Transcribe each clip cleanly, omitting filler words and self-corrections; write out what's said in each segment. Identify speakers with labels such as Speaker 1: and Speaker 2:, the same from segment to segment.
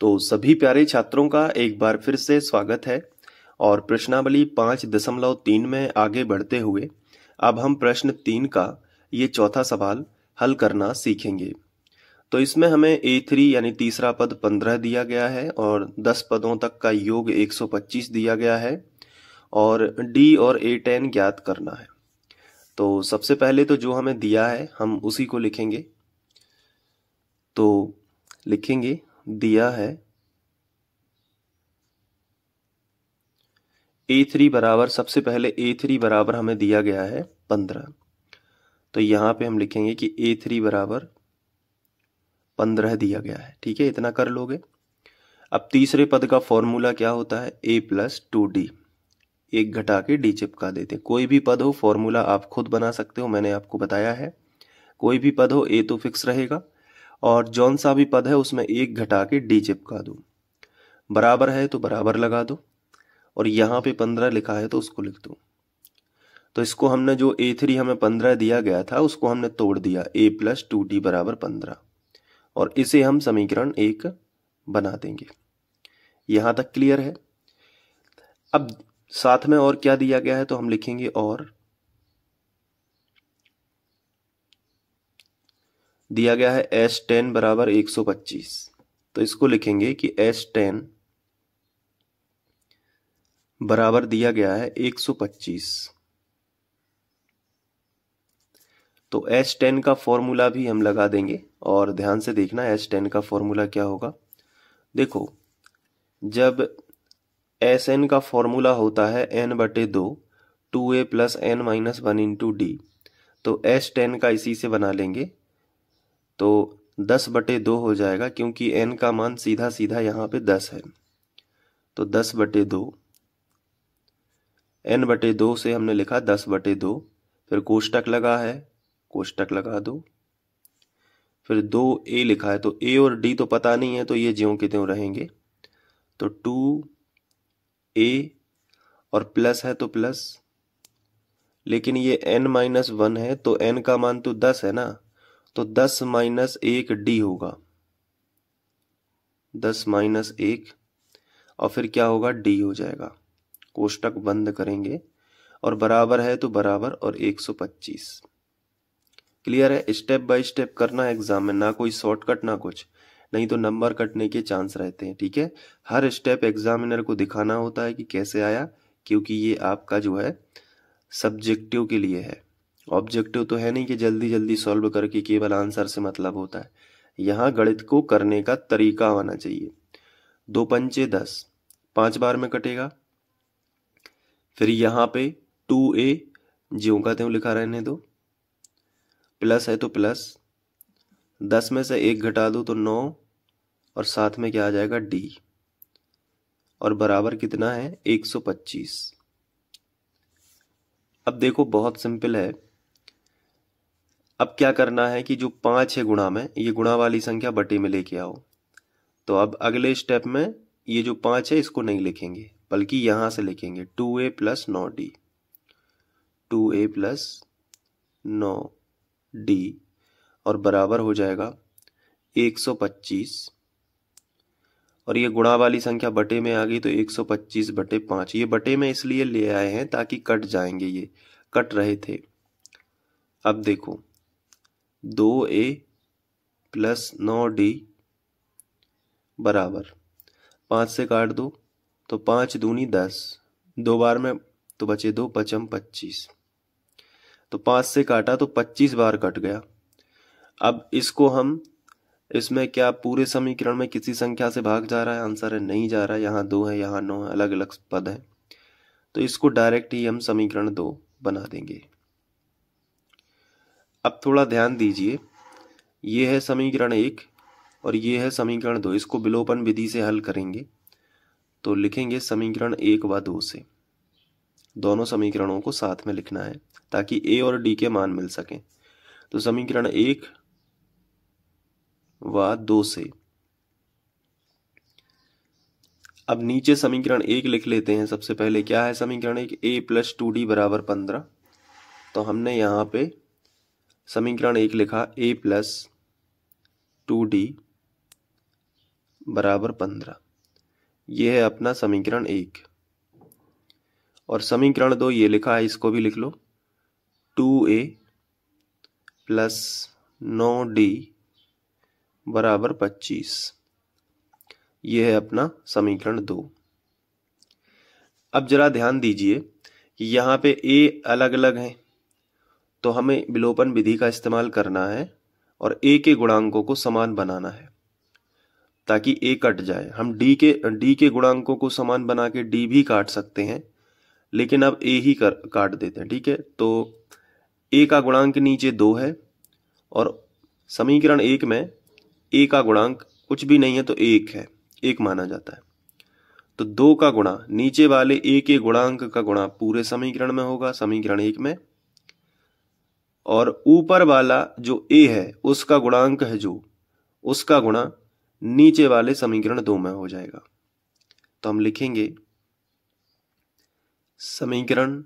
Speaker 1: तो सभी प्यारे छात्रों का एक बार फिर से स्वागत है और प्रश्नावली 5.3 में आगे बढ़ते हुए अब हम प्रश्न 3 का ये चौथा सवाल हल करना सीखेंगे। तो इसमें हमें A3 यानी तीसरा पद 15 दिया गया है और 10 पदों तक का योग 125 दिया गया है और D और A10 ज्ञात करना है। तो सबसे पहले तो जो हमें दिया है हम उसी को लिखेंगे। तो लिखेंगे दिया है A3 बराबर, सबसे पहले A3 बराबर हमें दिया गया है 15। तो यहाँ पे हम लिखेंगे कि A3 बराबर 15 दिया गया है। ठीक है, इतना कर लोगे। अब तीसरे पद का फॉर्मूला क्या होता है? A plus 2D। एक घटा के D चिपका देते। कोई भी पद हो फॉर्मूला आप खुद बना सकते हो, मैंने आपको बताया है। कोई भी पद हो A तो फिक्स रहेगा और जौन सा भी पद है उसमें एक घटा के D चिपका दो। बराबर है तो बराबर लगा दो और यहाँ पे 15 लिखा है तो उसको लिख दो। तो इसको हमने जो A3 हमें 15 दिया गया था उसको हमने तोड़ दिया, A प्लस 2D बराबर 15 और इसे हम समीकरण 1 बना देंगे। यहां तक क्लियर है। अब साथ में और क्या दिया गया है तो हम लिखेंगे और दिया गया है S10 बराबर 125। तो इसको लिखेंगे कि S10 बराबर दिया गया है 125। तो S10 का फॉर्मूला भी हम लगा देंगे और ध्यान से देखना S10 का फॉर्मूला क्या होगा। देखो, जब Sn का फॉर्मूला होता है n/2 2a plus n minus 1 into D, तो S10 का इसी से बना लेंगे तो 10/2 हो जाएगा, क्योंकि n का मान सीधा सीधा यहाँ पे 10 है। तो 10/2, n/2 से हमने लिखा 10/2, फिर कोष्टक लगा है, कोष्टक लगा दो, फिर 2a लिखा है तो a और d तो पता नहीं है तो ये ज्यों के त्यों रहेंगे। तो 2a और प्लस है तो प्लस, लेकिन ये n-1 है तो n का मान तो 10 है ना, तो 10 माइनस 1 d होगा, 10 माइनस 1 और फिर क्या होगा, d हो जाएगा। कोष्टक बंद करेंगे और बराबर है तो बराबर और 125। क्लियर है? स्टेप बाय स्टेप करना है एग्जाम में, ना कोई शॉर्टकट ना कुछ, नहीं तो नंबर कटने के चांस रहते हैं। ठीक है, हर स्टेप एग्जामिनर को दिखाना होता है कि कैसे आया, क्योंकि ये आपका जो है सब्जेक्टिव के लिए है। ऑब्जेक्टिव तो है नहीं कि जल्दी जल्दी सॉल्व करके केवल आंसर से मतलब होता है। यहाँ गणित को करने का तरीका होना चाहिए। 2 पंचे 10, 5 बार में कटेगा। फिर यहाँ पे 2a ज्यों का त्यों लिखा रहने दो, प्लस है तो प्लस, 10 में से 1 घटा दो तो 9 और साथ में क्या आ जाएगा, d, और बराबर कितना है, 125। अब देखो बहुत सिंपल है। अब क्या करना है कि जो 5 है गुणा में, ये गुणा वाली संख्या बटे में लेके आओ। तो अब अगले स्टेप में ये जो 5 है इसको नहीं लिखेंगे, बल्कि यहां से लिखेंगे 2a plus 9d, 2a plus 9d और बराबर हो जाएगा 125। और ये गुणा वाली संख्या बटे में आ गई तो 125/5। ये बटे में इसलिए ले आए हैं ताकि कट जाएंगे, ये कट रहे थे। अब देखो 2a प्लस 9d बराबर 5 से काट दो तो 5 दूनी 10, 2 बार में तो बचे 2, 5 25। तो 5 से काटा तो 25 बार कट गया। अब इसको हम, इसमें क्या पूरे समीकरण में किसी संख्या से भाग जा रहा है? आंसर है नहीं जा रहा है। यहाँ 2 है, यहाँ 9 है, अलग अलग पद है, तो इसको डायरेक्ट ही हम समीकरण 2 बना देंगे। अब थोड़ा ध्यान दीजिए, ये है समीकरण 1 और ये है समीकरण 2। इसको विलोपन विधि से हल करेंगे तो लिखेंगे समीकरण 1 व 2 से। दोनों समीकरणों को साथ में लिखना है ताकि a और d के मान मिल सकें। तो समीकरण 1 व 2 से अब नीचे समीकरण 1 लिख लेते हैं। सबसे पहले क्या है समीकरण 1, a प्लस 2d बराबर 15। तो हमने यहाँ पे समीकरण 1 लिखा a प्लस 2d बराबर 15। ये है अपना समीकरण 1। और समीकरण 2 ये लिखा है, इसको भी लिख लो, 2a प्लस 9d बराबर 25। ये है अपना समीकरण 2। अब जरा ध्यान दीजिए कि यहाँ पे a अलग अलग हैं, तो हमें विलोपन विधि का इस्तेमाल करना है और a के गुणांकों को समान बनाना है ताकि a कट जाए। हम d के गुणांकों को समान बना के d भी काट सकते हैं, लेकिन अब a ही काट देते हैं। ठीक है, तो a का गुणांक नीचे 2 है और समीकरण 1 में a का गुणांक कुछ भी नहीं है, तो 1 है, 1 माना जाता है। तो 2 का गुणा नीचे वाले a के गुणांक का गुणा पूरे समीकरण में होगा, समीकरण 1 में, और ऊपर वाला जो a है उसका गुणांक है जो, उसका गुणा नीचे वाले समीकरण 2 में हो जाएगा। तो हम लिखेंगे समीकरण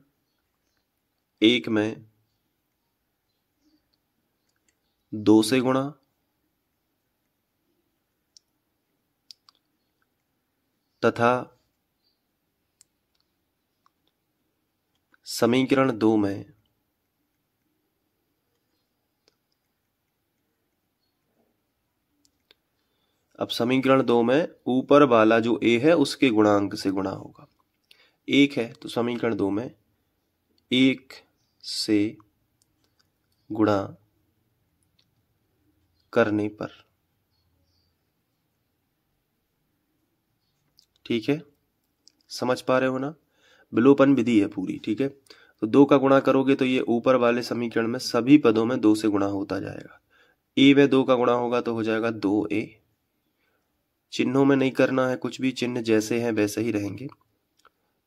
Speaker 1: 1 में 2 से गुणा तथा समीकरण 2 में अब समीकरण 2 में ऊपर वाला जो a है उसके गुणांक से गुणा होगा। 1 है तो समीकरण 2 में 1 से गुणा करने पर, ठीक है, समझ पा रहे हो ना, विलोपन विधि है पूरी। ठीक है, तो 2 का गुणा करोगे तो ये ऊपर वाले समीकरण में सभी पदों में 2 से गुणा होता जाएगा। a में 2 का गुणा होगा तो हो जाएगा 2a। चिन्हों में नहीं करना है कुछ भी, चिन्ह जैसे हैं वैसे ही रहेंगे।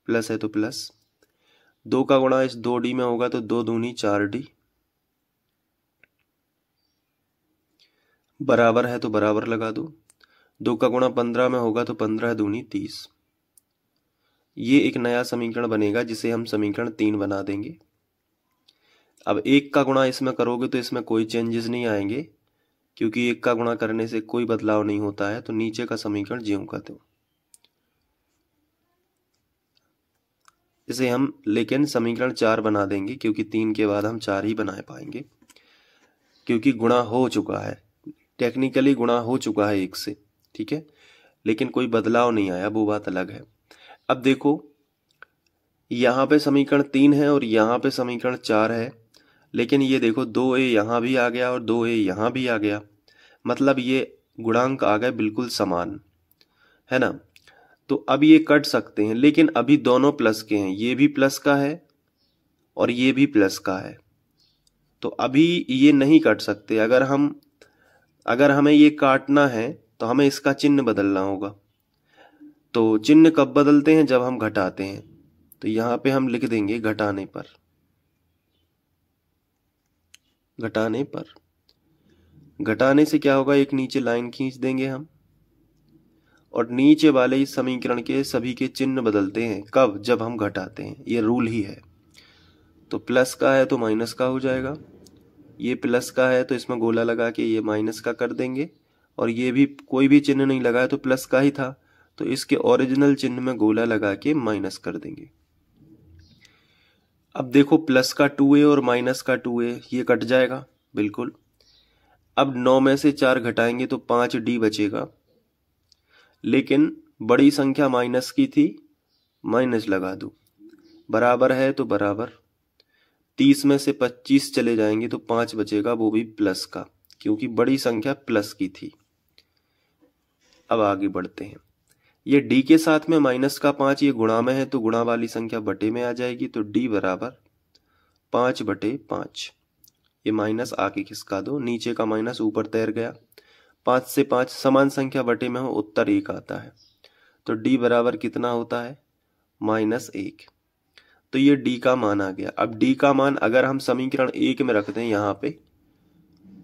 Speaker 1: प्लस है तो प्लस, 2 का गुणा इस 2d में होगा तो 2 दूनी 4d, बराबर है तो बराबर लगा दो। 2 का गुणा 15 में होगा तो 15 दूनी 30। ये एक नया समीकरण बनेगा जिसे हम समीकरण 3 बना देंगे। अब 1 का गुणा इसमें करोगे तो इसमें कोई चेंजेस नहीं आएंगे, क्योंकि 1 का गुणा करने से कोई बदलाव नहीं होता है। तो नीचे का समीकरण ज्यों का त्यों, इसे हम लेकिन समीकरण 4 बना देंगे, क्योंकि 3 के बाद हम 4 ही बना पाएंगे, क्योंकि गुणा हो चुका है, टेक्निकली गुणा हो चुका है 1 से। ठीक है, लेकिन कोई बदलाव नहीं आया, वो बात अलग है। अब देखो यहाँ पे समीकरण 3 है और यहाँ पे समीकरण 4 है, लेकिन ये देखो 2a यहाँ भी आ गया और 2a यहाँ भी आ गया, मतलब ये गुणांक आ गए बिल्कुल समान, है ना। तो अब ये कट सकते हैं, लेकिन अभी दोनों प्लस के हैं, ये भी प्लस का है और ये भी प्लस का है, तो अभी ये नहीं कट सकते। अगर हमें ये काटना है तो हमें इसका चिन्ह बदलना होगा। तो चिन्ह कब बदलते हैं? जब हम घटाते हैं। तो यहाँ पे हम लिख देंगे घटाने पर, घटाने पर। घटाने से क्या होगा, एक नीचे लाइन खींच देंगे हम, और नीचे वाले इस समीकरण के सभी के चिन्ह बदलते हैं। कब? जब हम घटाते हैं, ये रूल ही है। तो प्लस का है तो माइनस का हो जाएगा, ये प्लस का है तो इसमें गोला लगा के ये माइनस का कर देंगे, और ये भी कोई भी चिन्ह नहीं लगाया तो प्लस का ही था, तो इसके ओरिजिनल चिन्ह में गोला लगा के माइनस कर देंगे। अब देखो प्लस का 2a और माइनस का 2a ये कट जाएगा बिल्कुल। अब 9 में से 4 घटाएंगे तो 5d बचेगा, लेकिन बड़ी संख्या माइनस की थी, माइनस लगा दो, बराबर है तो बराबर। 30 में से 25 चले जाएंगे तो 5 बचेगा, वो भी प्लस का, क्योंकि बड़ी संख्या प्लस की थी। अब आगे बढ़ते हैं। ये d के साथ में माइनस का 5 ये गुणा में है, तो गुणा वाली संख्या बटे में आ जाएगी, तो d बराबर 5/5। ये माइनस आगे खिसका दो, नीचे का माइनस ऊपर तैर गया। 5 से 5 समान संख्या बटे में हो, उत्तर 1 आता है। तो d बराबर कितना होता है? -1। तो ये d का मान आ गया। अब d का मान अगर हम समीकरण 1 में रखते हैं यहाँ पे,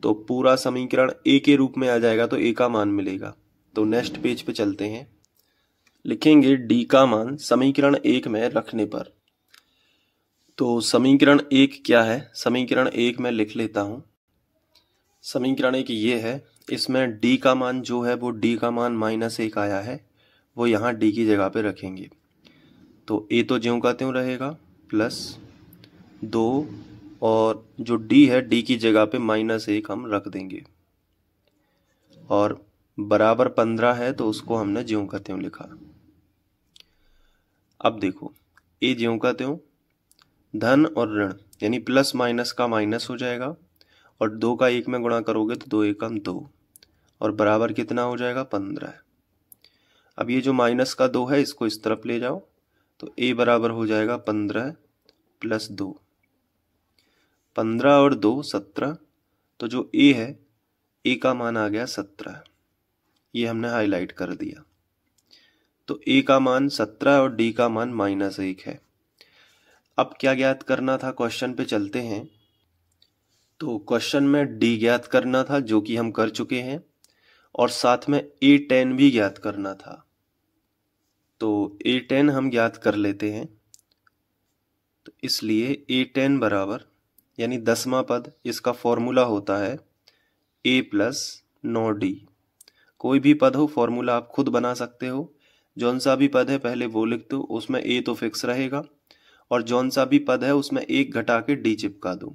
Speaker 1: तो पूरा समीकरण a के रूप में आ जाएगा, तो a का मान मिलेगा। तो नेक्स्ट पेज पे चलते हैं, लिखेंगे d का मान समीकरण 1 में रखने पर। तो समीकरण 1 क्या है? समीकरण 1 में लिख लेता हूं। समीकरण 1 ये है, इसमें डी का मान जो है वो डी का मान -1 आया है, वो यहाँ डी की जगह पे रखेंगे। तो ए तो ज्यों का त्यों रहेगा +2 और जो डी है डी की जगह पे -1 हम रख देंगे और बराबर 15 है तो उसको हमने ज्यों का त्यों लिखा। अब देखो ए ज्यों का त्यों धन और ऋण यानी प्लस माइनस का माइनस हो जाएगा और 2 का 1 में गुणा करोगे तो 2 एकम 2 और बराबर कितना हो जाएगा 15। अब ये जो माइनस का 2 है इसको इस तरफ ले जाओ तो a बराबर हो जाएगा 15 + 2, 15 और 2 17। तो जो a है a का मान आ गया 17, ये हमने हाईलाइट कर दिया। तो a का मान 17 और d का मान -1 है। अब क्या ज्ञात करना था, क्वेश्चन पे चलते हैं। तो क्वेश्चन में d ज्ञात करना था जो कि हम कर चुके हैं और साथ में a10 भी ज्ञात करना था। तो a10 हम ज्ञात कर लेते हैं। तो इसलिए a10 बराबर यानी 10वां पद, इसका फॉर्मूला होता है a + 9d। कोई भी पद हो फॉर्मूला आप खुद बना सकते हो, जौन सा भी पद है पहले वो लिख दो, उसमें a तो फिक्स रहेगा और जौन सा भी पद है उसमें 1 घटा के d चिपका दो।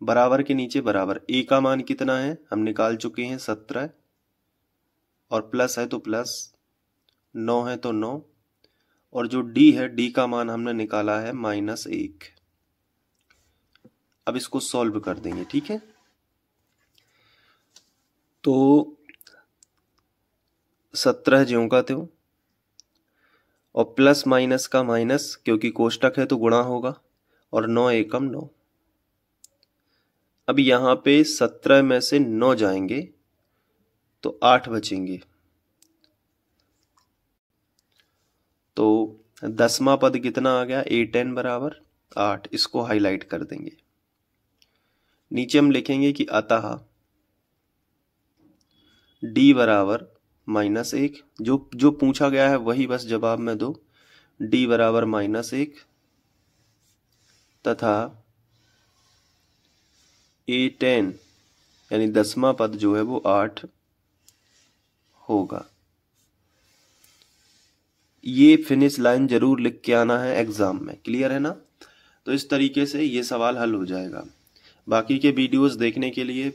Speaker 1: बराबर के नीचे बराबर, a का मान कितना है हम निकाल चुके हैं 17 और प्लस है तो प्लस, 9 है तो 9 और जो d है d का मान हमने निकाला है -1। अब इसको सॉल्व कर देंगे, ठीक है। तो 17 ज्यों का त्यों और प्लस माइनस का माइनस, क्योंकि कोष्टक है तो गुणा होगा और 9 एकम 9। अब यहाँ पे 17 में से 9 जाएंगे तो 8 बचेंगे। तो 10वां पद कितना आ गया, a10 बराबर 8। इसको हाईलाइट कर देंगे। नीचे हम लिखेंगे कि अतः d बराबर -1, जो पूछा गया है वही बस जवाब में दो। d बराबर -1 तथा a10 यानी 10वां पद जो है वो 8 होगा। ये फिनिश लाइन जरूर लिख के आना है एग्जाम में, क्लियर है ना। तो इस तरीके से ये सवाल हल हो जाएगा। बाकी के वीडियोस देखने के लिए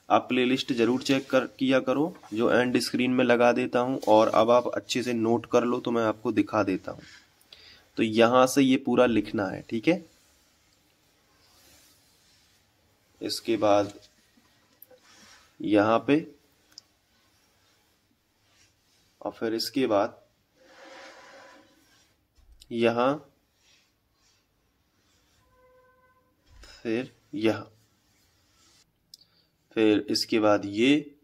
Speaker 1: आप प्लेलिस्ट जरूर चेक किया करो, जो एंड स्क्रीन में लगा देता हूं। और अब आप अच्छे से नोट कर लो तो मैं आपको दिखा देता हूं। तो यहां से ये पूरा लिखना है, ठीक है। इसके बाद यहां पे और फिर इसके बाद यहां, फिर यहां, फिर इसके बाद ये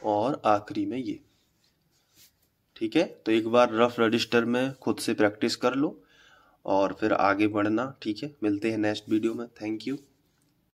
Speaker 1: और आखिरी में ये, ठीक है। तो एक बार रफ रजिस्टर में खुद से प्रैक्टिस कर लो और फिर आगे बढ़ना, ठीक है। मिलते हैं नेक्स्ट वीडियो में। Thank you.